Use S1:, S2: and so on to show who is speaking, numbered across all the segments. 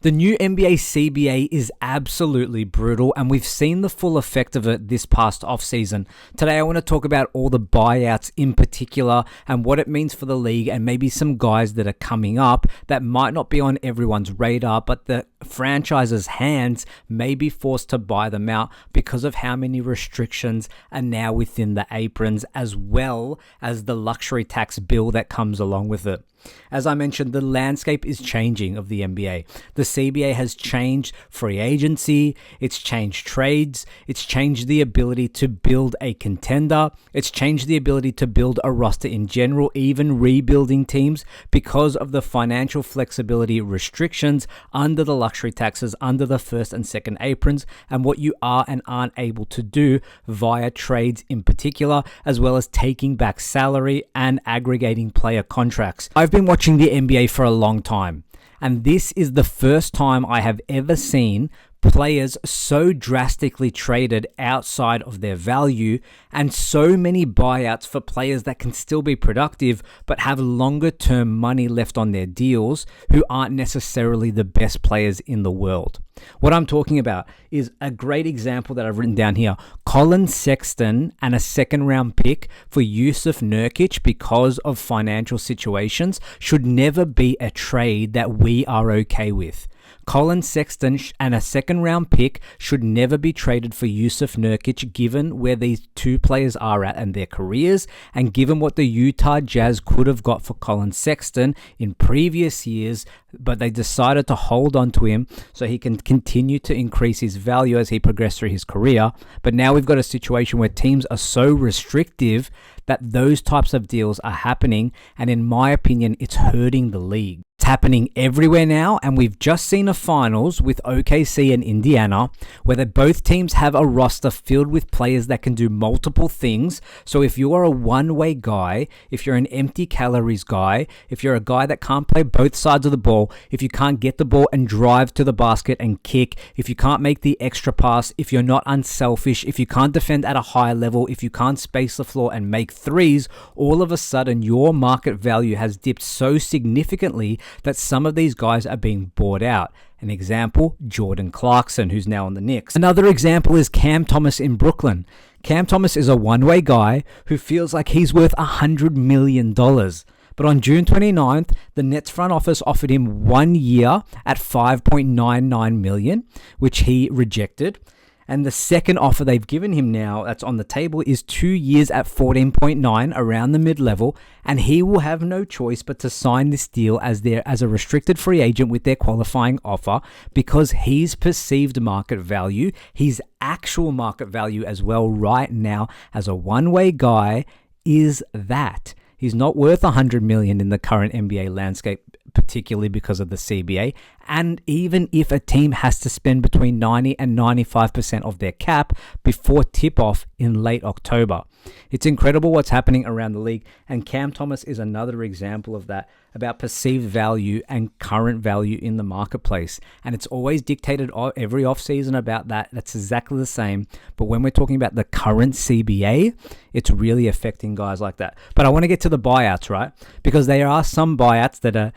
S1: The new NBA CBA is absolutely brutal, and we've seen the full effect of it this past offseason. Today, I want to talk about all the buyouts in particular and what it means for the league, and maybe some guys that are coming up that might not be on everyone's radar, but the franchise's hands may be forced to buy them out because of how many restrictions are now within the aprons, as well as the luxury tax bill that comes along with it. As I mentioned, the landscape is changing of the NBA. The CBA has changed free agency, it's changed trades, it's changed the ability to build a contender, it's changed the ability to build a roster in general, even rebuilding teams because of the financial flexibility restrictions under the luxury taxes, under the first and second aprons, and what you are and aren't able to do via trades in particular, as well as taking back salary and aggregating player contracts. I've been watching the NBA for a long time, and this is the first time I have ever seen players so drastically traded outside of their value, and so many buyouts for players that can still be productive but have longer term money left on their deals, who aren't necessarily the best players in the world. What I'm talking about is a great example that I've written down here. Colin Sexton and a second round pick for Jusuf Nurkic because of financial situations should never be a trade that we are okay with. Colin Sexton and a second round pick should never be traded for Jusuf Nurkic, given where these two players are at in their careers, and given what the Utah Jazz could have got for Colin Sexton in previous years, but they decided to hold on to him so he can continue to increase his value as he progressed through his career. But now we've got a situation where teams are so restrictive that those types of deals are happening, and in my opinion, it's hurting the league. It's happening everywhere now, and we've just seen a finals with OKC and Indiana where both teams have a roster filled with players that can do multiple things. So if you are a one-way guy, if you're an empty calories guy, if you're a guy that can't play both sides of the ball, if you can't get the ball and drive to the basket and kick, if you can't make the extra pass, if you're not unselfish, if you can't defend at a high level, if you can't space the floor and make threes, all of a sudden your market value has dipped so significantly that some of these guys are being bought out. An example, Jordan Clarkson, who's now on the Knicks. Another example is Cam Thomas in Brooklyn. Cam Thomas is a one-way guy who feels like he's worth $100 million. But on June 29th, the Nets front office offered him 1 year at $5.99 million, which he rejected. And the second offer they've given him now that's on the table is 2 years at 14.9, around the mid-level, and he will have no choice but to sign this deal as a restricted free agent with their qualifying offer, because his perceived market value, his actual market value as well right now as a one-way guy, is that. He's not worth $100 million in the current NBA landscape, particularly because of the CBA. And even if a team has to spend between 90 and 95% of their cap before tip-off in late October. It's incredible what's happening around the league, and Cam Thomas is another example of that, about perceived value and current value in the marketplace. And it's always dictated every offseason about that. That's exactly the same. But when we're talking about the current CBA, it's really affecting guys like that. But I want to get to the buyouts, right? Because there are some buyouts that are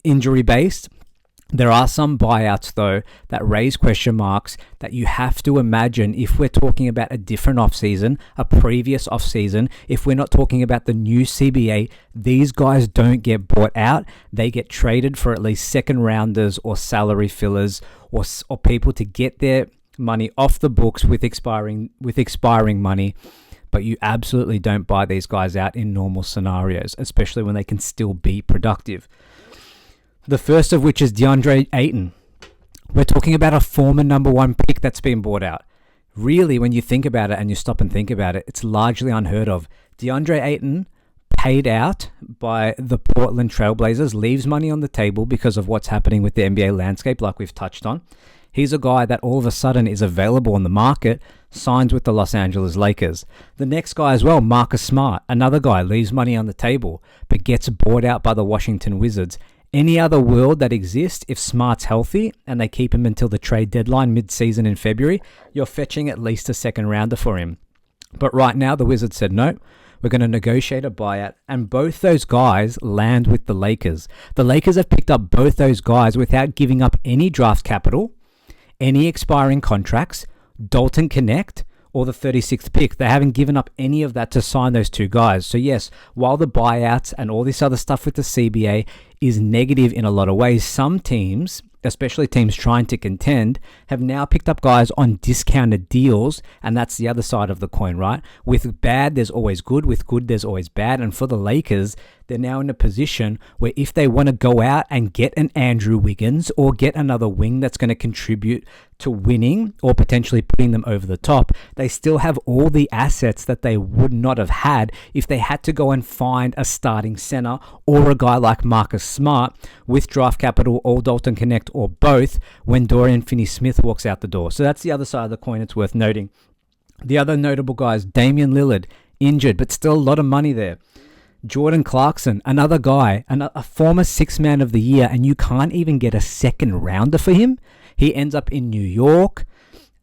S1: injury-based. There are some buyouts, though, that raise question marks that you have to imagine if we're talking about a different offseason, a previous offseason. If we're not talking about the new CBA, these guys don't get bought out. They get traded for at least second rounders or salary fillers or people to get their money off the books with expiring money. But you absolutely don't buy these guys out in normal scenarios, especially when they can still be productive. The first of which is DeAndre Ayton. We're talking about a former number one pick that's been bought out. Really, when you think about it and you stop and think about it, it's largely unheard of. DeAndre Ayton, paid out by the Portland Trailblazers, leaves money on the table because of what's happening with the NBA landscape, like we've touched on. He's a guy that all of a sudden is available on the market, signs with the Los Angeles Lakers. The next guy as well, Marcus Smart, another guy, leaves money on the table, but gets bought out by the Washington Wizards. Any other world that exists, if Smart's healthy and they keep him until the trade deadline mid-season in February, you're fetching at least a second rounder for him. But right now, the Wizards said, no, We're going to negotiate a buyout, and both those guys land with the Lakers. The Lakers have picked up both those guys without giving up any draft capital, any expiring contracts, Dalton Connect, or the 36th pick. They haven't given up any of that to sign those two guys. So yes, while the buyouts and all this other stuff with the CBA is negative in a lot of ways, some teams, especially teams trying to contend, have now picked up guys on discounted deals, and that's the other side of the coin, right? With bad, there's always good. With good, there's always bad. And for the Lakers, they're now in a position where if they want to go out and get an Andrew Wiggins or get another wing that's going to contribute to winning or potentially putting them over the top, they still have all the assets that they would not have had if they had to go and find a starting center or a guy like Marcus Smart with draft capital or Dalton Connect or both when Dorian Finney-Smith walks out the door. So that's the other side of the coin. It's worth noting. The other notable guys, Damian Lillard, injured, but still a lot of money there. Jordan Clarkson, another guy, a former sixth man of the year, and you can't even get a second rounder for him. He ends up in New York.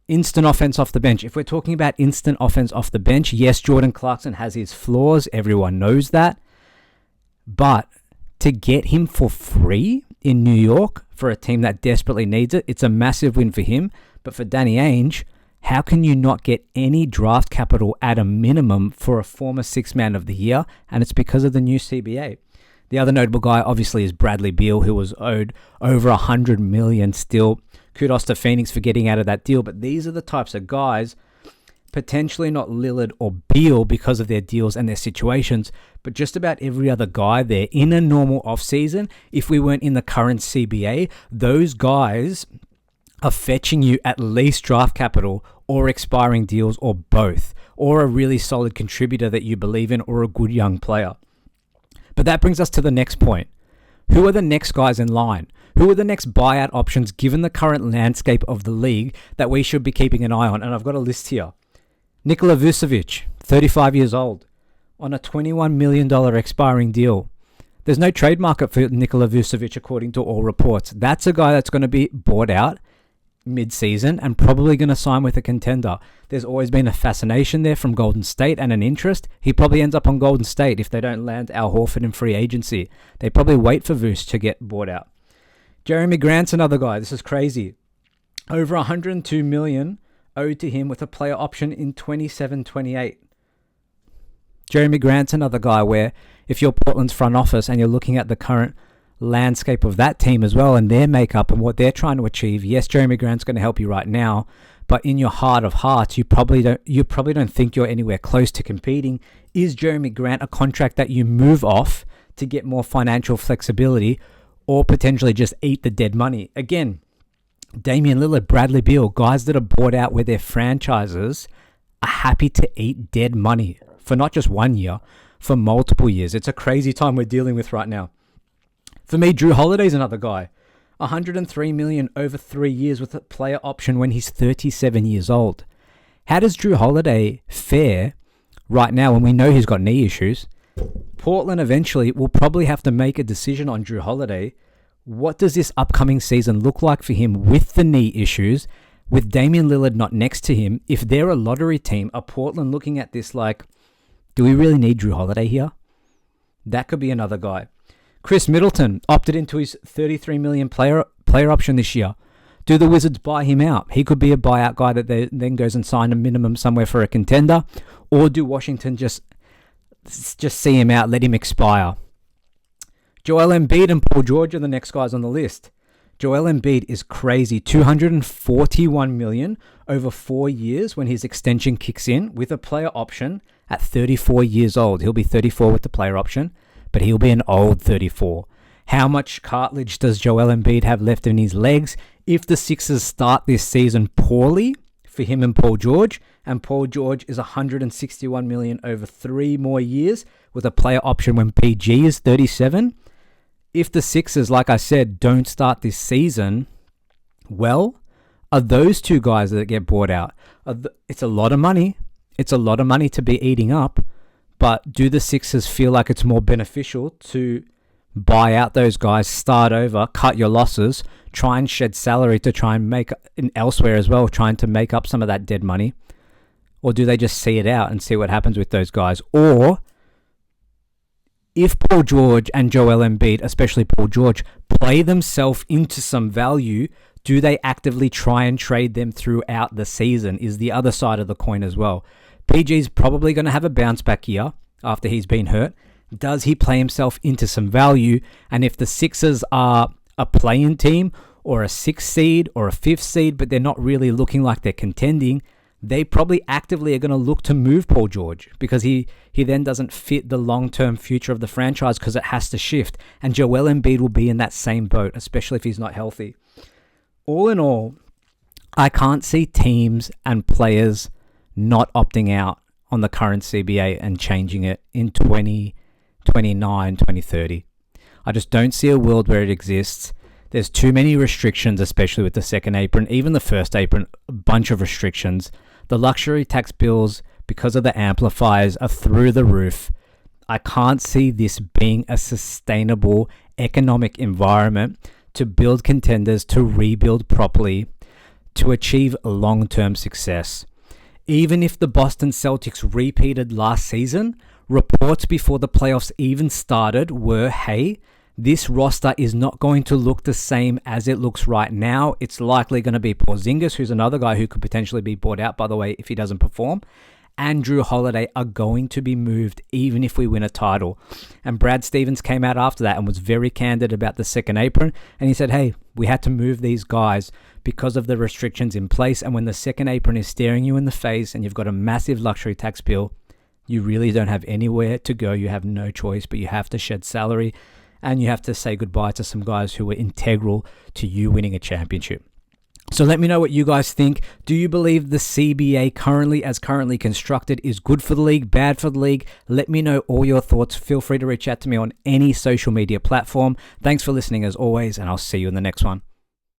S1: Instant offense off the bench. If we're talking about instant offense off the bench, yes, Jordan Clarkson has his flaws. Everyone knows that. But to get him for free in New York for a team that desperately needs it, it's a massive win for him. But for Danny Ainge, how can you not get any draft capital at a minimum for a former sixth man of the year? And it's because of the new CBA. The other notable guy, obviously, is Bradley Beal, who was owed over $100 million still. Kudos to Phoenix for getting out of that deal. But these are the types of guys, potentially not Lillard or Beal because of their deals and their situations, but just about every other guy there in a normal offseason. If we weren't in the current CBA, those guys are fetching you at least draft capital or expiring deals or both, or a really solid contributor that you believe in or a good young player. But that brings us to the next point. Who are the next guys in line? Who are the next buyout options given the current landscape of the league that we should be keeping an eye on? And I've got a list here. Nikola Vucevic, 35 years old, on a $21 million expiring deal. There's no trade market for Nikola Vucevic according to all reports. That's a guy that's going to be bought out mid-season and probably going to sign with a contender. There's always been a fascination there from Golden State and an interest. He probably ends up on Golden State if they don't land Al Horford in free agency. They probably wait for Vuce to get bought out. Jerami Grant's another guy. This is crazy. Over $102 million owed to him with a player option in 27-28. Jerami Grant's another guy where if you're Portland's front office and you're looking at the current landscape of that team as well and their makeup and what they're trying to achieve, yes, Jerami Grant's going to help you right now, but in your heart of hearts, you probably don't think you're anywhere close to competing. Is Jerami Grant a contract that you move off to get more financial flexibility or potentially just eat the dead money? Again, Damian Lillard, Bradley Beal, guys that are bought out where their franchises are happy to eat dead money for not just 1 year, for multiple years. It's a crazy time we're dealing with right now. For me, Jrue Holiday's another guy. $103 million over 3 years with a player option when he's 37 years old. How does Jrue Holiday fare right now when we know he's got knee issues? Portland eventually will probably have to make a decision on Jrue Holiday. What does this upcoming season look like for him with the knee issues, with Damian Lillard not next to him? If they're a lottery team, are Portland looking at this like, do we really need Jrue Holiday here? That could be another guy. Chris Middleton opted into his $33 million player option this year. Do the Wizards buy him out? He could be a buyout guy that then goes and sign a minimum somewhere for a contender. Or do Washington just see him out, let him expire? Joel Embiid and Paul George are the next guys on the list. Joel Embiid is crazy. $241 million over 4 years when his extension kicks in with a player option at 34 years old. He'll be 34 with the player option, but he'll be an old 34. How much cartilage does Joel Embiid have left in his legs? If the Sixers start this season poorly for him and Paul George is $161 million over 3 more years with a player option when PG is 37. If the Sixers, like I said, don't start this season well, are those two guys that get bought out? It's a lot of money. It's a lot of money to be eating up. But do the Sixers feel like it's more beneficial to buy out those guys, start over, cut your losses, try and shed salary to try and make elsewhere as well, trying to make up some of that dead money? Or do they just see it out and see what happens with those guys? Or if Paul George and Joel Embiid, especially Paul George, play themselves into some value, do they actively try and trade them throughout the season? Is the other side of the coin as well. PG's probably going to have a bounce back year after he's been hurt. Does he play himself into some value? And if the Sixers are a play-in team or a 6th seed or a 5th seed, but they're not really looking like they're contending, they probably actively are going to look to move Paul George because he then doesn't fit the long-term future of the franchise because it has to shift. And Joel Embiid will be in that same boat, especially if he's not healthy. All in all, I can't see teams and players not opting out on the current CBA and changing it in 2029, 2030. I just don't see a world where it exists. There's too many restrictions, especially with the second apron, even the first apron, a bunch of restrictions. The luxury tax bills, because of the amplifiers, are through the roof. I can't see this being a sustainable economic environment to build contenders, to rebuild properly, to achieve long-term success. Even if the Boston Celtics repeated last season, reports before the playoffs even started were, hey, this roster is not going to look the same as it looks right now. It's likely going to be Porzingis, who's another guy who could potentially be bought out, by the way, if he doesn't perform, and Jrue Holiday are going to be moved even if we win a title. And Brad Stevens came out after that and was very candid about the second apron. And he said, hey, we had to move these guys because of the restrictions in place. And when the second apron is staring you in the face and you've got a massive luxury tax bill, you really don't have anywhere to go. You have no choice, but you have to shed salary. And you have to say goodbye to some guys who were integral to you winning a championship. So let me know what you guys think. Do you believe the CBA currently constructed is good for the league, bad for the league? Let me know all your thoughts. Feel free to reach out to me on any social media platform. Thanks for listening as always, and I'll see you in the next one.